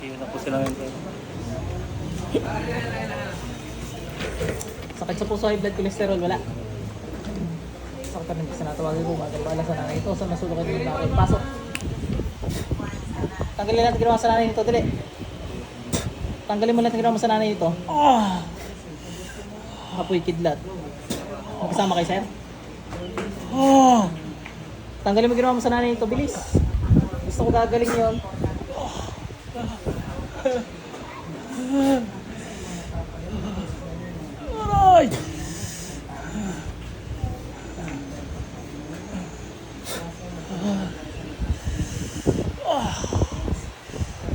Yun na po sila ngayon. Sakit sa puso, high blood cholesterol, wala. Sakit pa rin kasi natawagan ko, bagal pala sa nanay ito, sa nasulukan yung nanay. Pasok. Tanggalin natin ginawa sa nanay nito, dali. Tanggalin mo natin ginawa sa nanay nito. Apoy kidlat. Magkasama kay sir? Tanggalin mo ginawa mo sa nanay nito, bilis. Gusto ko gagaling yon. Aray!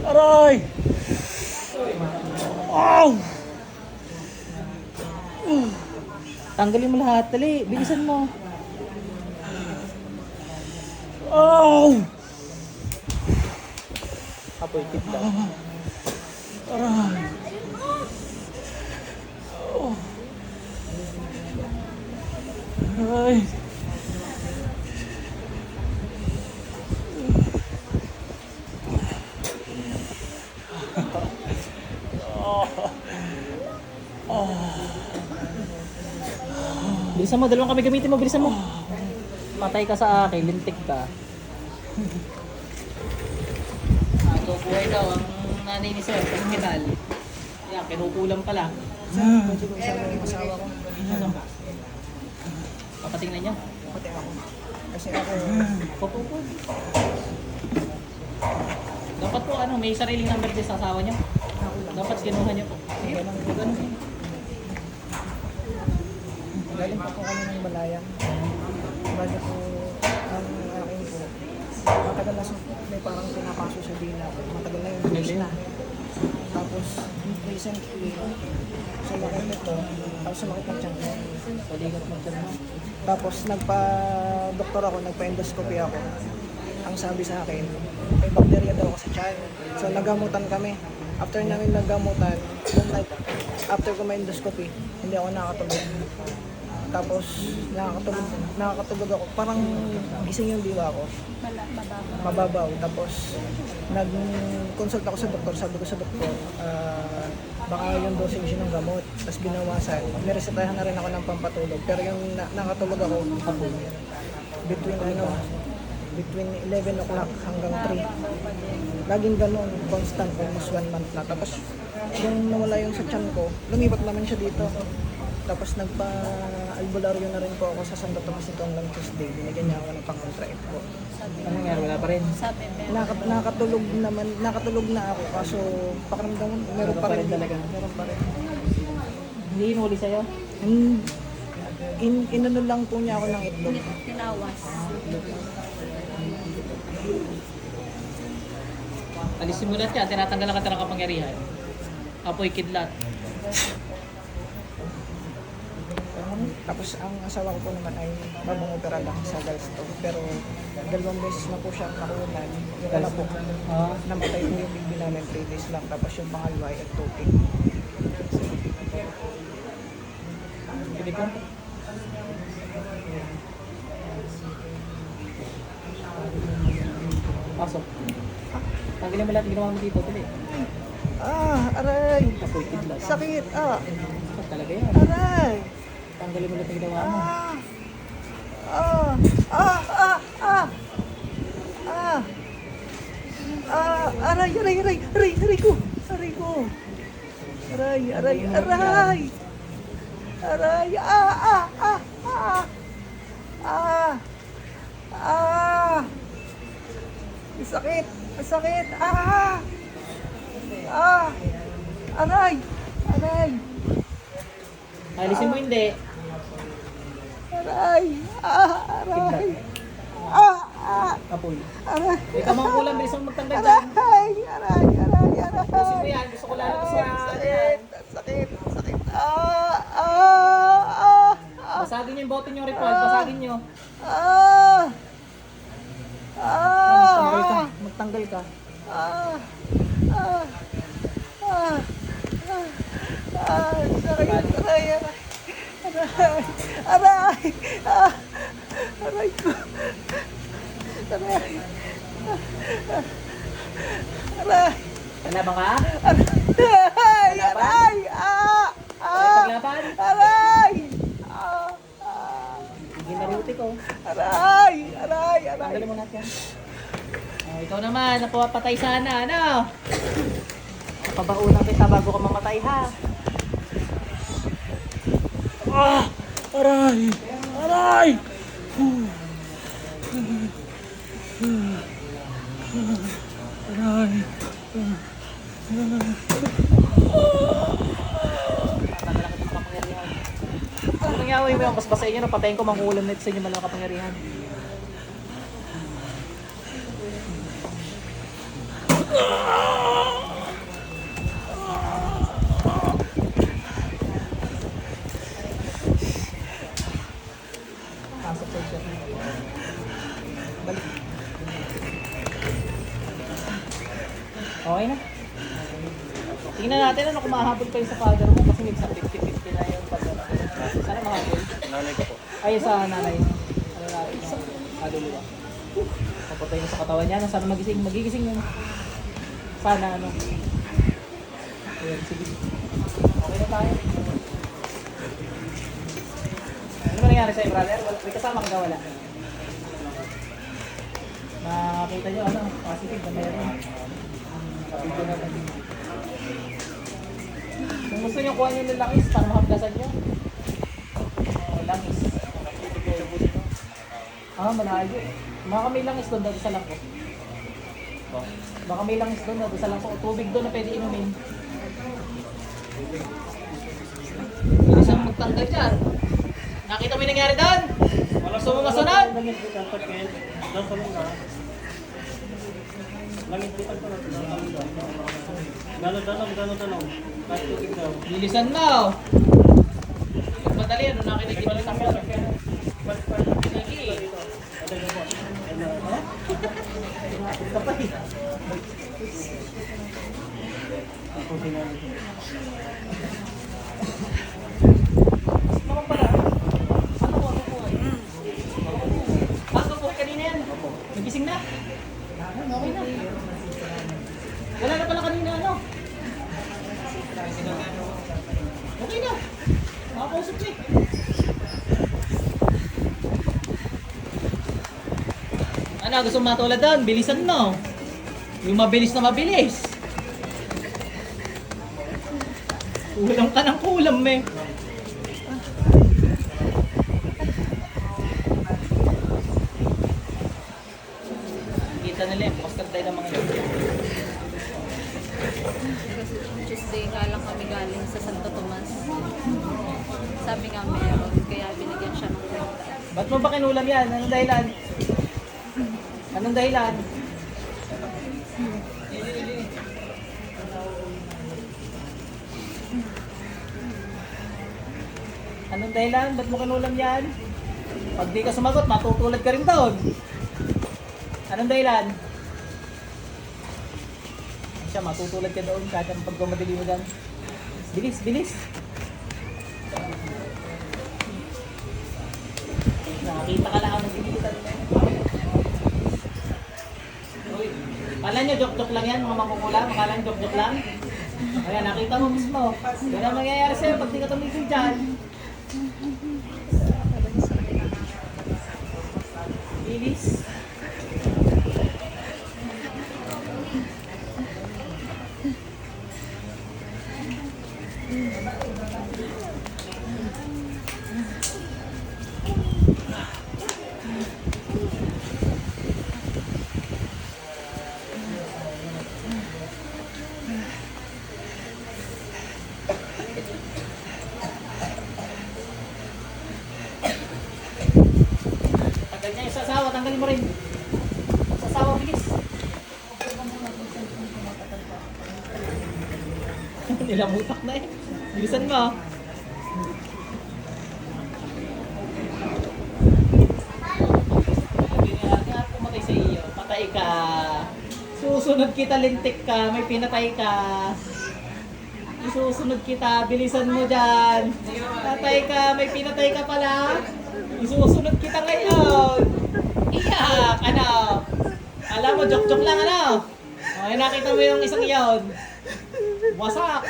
Aray! Ow! Tanggalin mo lahat, dali. Bilisan mo. Ow! Apoy kidlat. Aray! Aray! Bilisan mo, dalawang kami gamitin mo, bilisan mo. Patay ka sa akin, lintik ka. Ito buhay daw ang nanay ni sir, sa hospital. Yan, kinukulang pala. Pwede ko isama yung asawa ko. Ano? Papatingnan niya. Pati ako. Kasi ako, Popopod. Dapat po ano, may sariling number din sa asawa niya. Dapat kinuha niya po. Sige, ganun. galing pa po kami ng Balayang. Bali po, ang akin po, matagal na may parang pinapaso sa dila. Matagal na yung bilis na. Tapos, recently, sumakit ito. Tapos sumakit ng tiyan ko. Paligat mo dyan mo. Tapos nagpa-doktor ako, nagpa-endoscopy ako. Ang sabi sa akin, may bacteria daw ako sa tiyan. So nagamutan kami. After namin nagamutan, yung night, after ko ma-endoscopy, hindi ako nakakatulog. Tapos nakakatulog ako. Parang gising yung diwa ko. Mababaw. Tapos nag-consult ako sa doktor. Sabi ko sa doktor, baka yung dosage ng gamot. Tapos binawasan. Niresetahan na rin ako ng pampatulog. Pero yung nakatulog ako, between 11 o'clock hanggang 3. Laging ganun, constant, almost 1 month na. Tapos yung nawala yung sa tiyan ko, lumipat naman siya dito. Tapos nagpa-albularyo na rin po ako sa Santo Tomas ito hanggang Tuesday. Binigyan niya ako ng pang-contract po. Ano nangyari? Wala pa rin. Nakatulog na ako, kaso pakiramdam mo, meron pa rin talaga. Meron pa rin. Hindi hinuli sa'yo? Inano lang po niya ako ng itlog. Tinawas. Alisin mo lahat yan, tinatanggal ka ng kapangyarihan. Apoy kidlat. Tapos ang asawa ko po naman ay mabungopera lang sa gallstone. Pero 2 beses na po siya nakunan. Yung wala po, namatay po yung baby namin 3 days lang. Tapos yung pangalawa ay ectopic. Pili ko. Pasok. Tanggalin mo lahat ginawa mo dito, dali. Aray! Apoy kidlat. Sakit! Sakit talaga yan. Aray! Tanggalin mo lahat ginawa mo. Aray ko! Aray ko! Aray! Sakit! Sakit! Aray! Alisin mo hindi. Aray! Apoy. Aray! Ikaw mga kulang, bilis mo magtanggal dyan. Aray! Alisin mo yan, gusto ko lalo sa... Sakit! Basagin niyo yung bote niyo, Ripon. Basagin niyo. Magtanggal ka. Aray ko! Aray! Lalaban ka? Aray! Aray! Ah! Ah! Paglaban? Aray! Ah! Ah! Sige na ruti ko. Aray! Aray! Aray! Tanggalin mo natin. Oh, ikaw naman, napapatay sana, ano? Napabaunan kita bago ka mamatay, ha? Ah! Aray! Aray! Aray! Tatanggalan kita sa kapangyarihan. Ano nangyawin mo yung basbasa inyo, patayin ko mangulam nito sa inyo malang kapangyarihan. Pasok sa shot. Balik. Okay na. Tingnan natin ano kung mahabol kayo sa father mo kasi minsan 50-50 na yung pag sana mahabol. Nanay ko po. Ay sa nanay. Ano natin sa kaluluwa. Papatay na sa katawan niya. Sana magigising yun. Sana ano. Ayan, sige. Okay na tayo. Ano ba nangyari sa'yo, brother? May kasama ka wala? Nakakita nyo, ano, positive na meron. Kapito na ba? Kung gusto nyo kuha nyo ng langis para makapdasan nyo. Langis. Malayo. Baka may langis doon dati sa langko. Baka may langis doon dati sa langko. O tubig doon na pwede inumin. Bilis ang magtanggal dyan. Nakita mo yung nangyari doon? Gusto mo masunod? Bilisan mo. Madali ano nakita kita ng takbo. Sige. Kapay. Naman pala. Ano po? Bago po kanina yan. Nagising na. Okay na. Wala na pala kanina ano. Okay na. Makapausap siya. Ano, gusto mo matulad doon? Bilisan mo. Yung mabilis na mabilis. Kulang ka ng kulam eh. Kita nila eh. Bastard tayo ng mga yun. Tuesday nga lang kami galing sa Santo Tomas. Sabi nga meron, kaya binigyan siya ng kwenta. Ba't mo ba kinulam yan? Anong dahilan? Anong dahilan? Anong dahilan? Ba't mo kinulam yan? Pag di ka sumagot, matutulad ka rin doon. Anong dahilan? Siya, matutulad ka doon kahit ang pagmamadali mo dyan. Bilis, bilis! Nakakita ka lang ang nagbibilitan. Kala nyo, joke-joke lang yan, mga makukulang. Kala nyo, joke-joke lang. Ayan, nakita mo mismo. Yan ang mangyayari sa'yo pag di ka tumigil dyan. Bilis. Tagal niya yung sasawa, tanggalin mo rin. Sasawa, bilis. Nilamutak na eh. Bilisan mo. Kaya pumatay sa iyo, patay ka. Susunod kita, lintik ka, may pinatay ka. Isusunod kita, bilisan mo dyan. Patay ka, may pinatay ka pala. Isusunod kita ngayon. Iyak, ano? Alam mo, joke-joke lang, ano? Ay, nakita mo yung isang iyon. Wasak.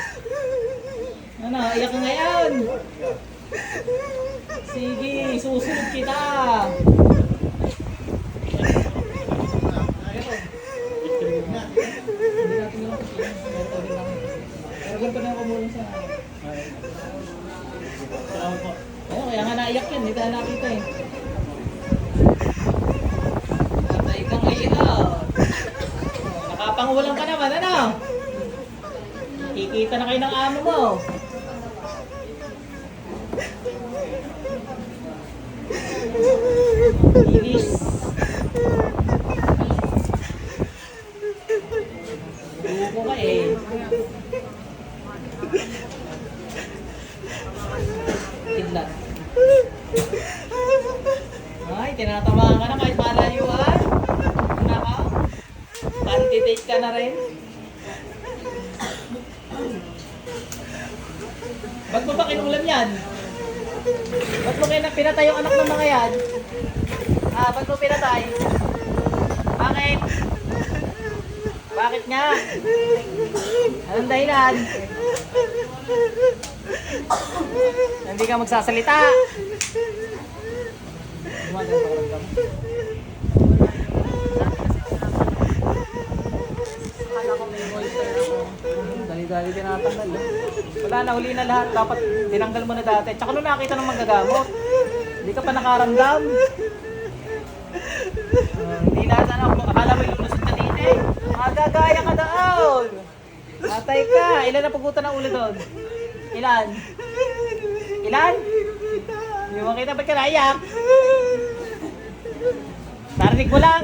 Ano, iyak ka ngayon. Sige, susunod kita. Pero ko na ako muna sa... Salamat po. Ayun, kaya nga naiyak yan. Hindi tayo nakita eh. Patay ka ngayon. Nakapangulang ka naman, ano? Kikita na kayo ng amo mo. Ilis. Buko ka eh. Kidlat. Ay, tinatamaan ka na kahit malayuan. Naka. Anti-take ka na rin. Ba't mo ba kinulam yan? Ba't mo pinatay yung anak ng mga yan? Ba't mo pinatay? Bakit? Bakit nga? Anong dahilan? Hindi ka magsasalita. Gumagano pa karamdam. Akala ko may holster ako. Dali-dali tinatanggal. Wala na, huli na lahat. Dapat tinanggal mo na dati. Tsaka nung nakita ng manggagamot, hindi ka pa nakaramdam. Hindi na, akala mo ilulusot ka dito eh. Magagaya ka doon. Atay ka. Ilan na pagutan ng ulo doon? Ilan? Ilan? Hindi mo makita, ba't ka naiyak? Narinig mo lang.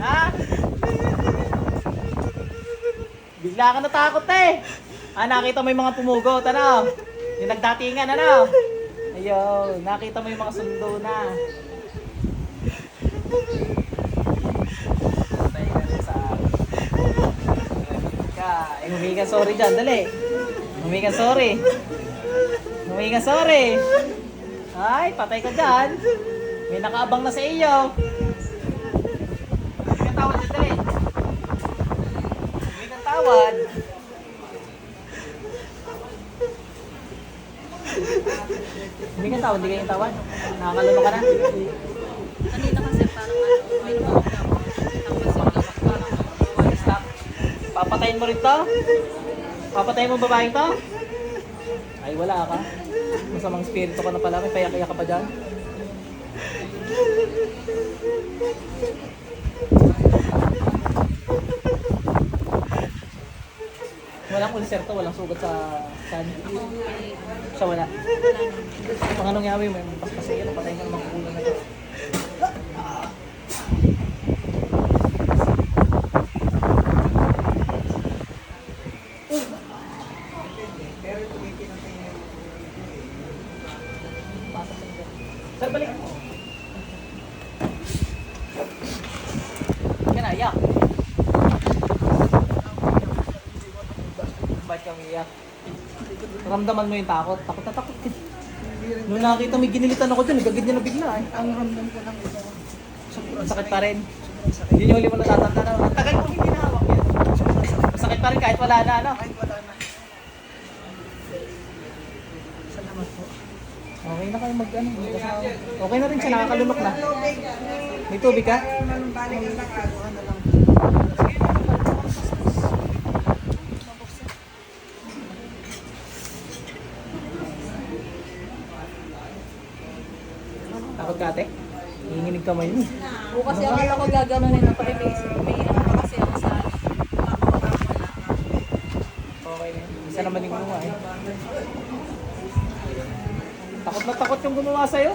Ha? Bigla ka natakot eh. Nakita mo yung mga pumugot, ano? Yung nagdatingan, ano? Ayun, nakita mo yung mga sundo na. Patay ka rin sa humingi ka sorry dyan, dali. Humingi ka sorry. Humingi ka sorry. Ay, patay ka dyan. May nakaabang na sa iyo. Humingi ka tawad dyan, dali. Humingi ka tawad. Humingi ka tawad, hindi ka yung tawad. Nakakalolo ka na. Kanina kasi parang may lumawag ako. Tapos parang Stop. Papatayin mo rin to? Papatayin mo babaeng to? Ay, wala ka. Masamang spirito ka na pala. May payak-iyak ka pa dyan. Walang ulcer to, walang sugat sa tiyan. Siya wala. Pang anong yawi mo, paspasay yan, patayin ka naman kukulo na ito. Sir, balik. Hindi ka naiyak. Ba't ka umiyak? Ramdaman mo yung takot. Takot na takot ka. Nung nakita may ginilitan ako dyan, nagagid niya na bigla eh. Ang ramdam ko lang ito. Ang sakit pa rin. Hindi niyo huli mo natatanda na. Ang tagal ko hindi nahawak yan. Masakit pa rin kahit wala na, ano? Kahit wala na. Salamat po. Okay na kayo mag-ano. Okay na rin siya, nakakalunok na. May tubig ka? Balik na lang, ano na lang. Takot ka ate? Hinginig kamay mo. bukas kasi akala ko gaganunin na pa rin. May ano pa kasi ako sa Okay na. Isa naman yung gumawa eh. Takot na takot yung gumawa sa'yo.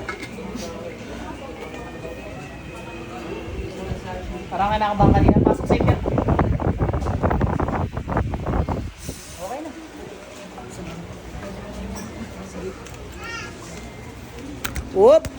Parang nga nakabang kanina. Pasok sa inyo. Okay na. Whoop!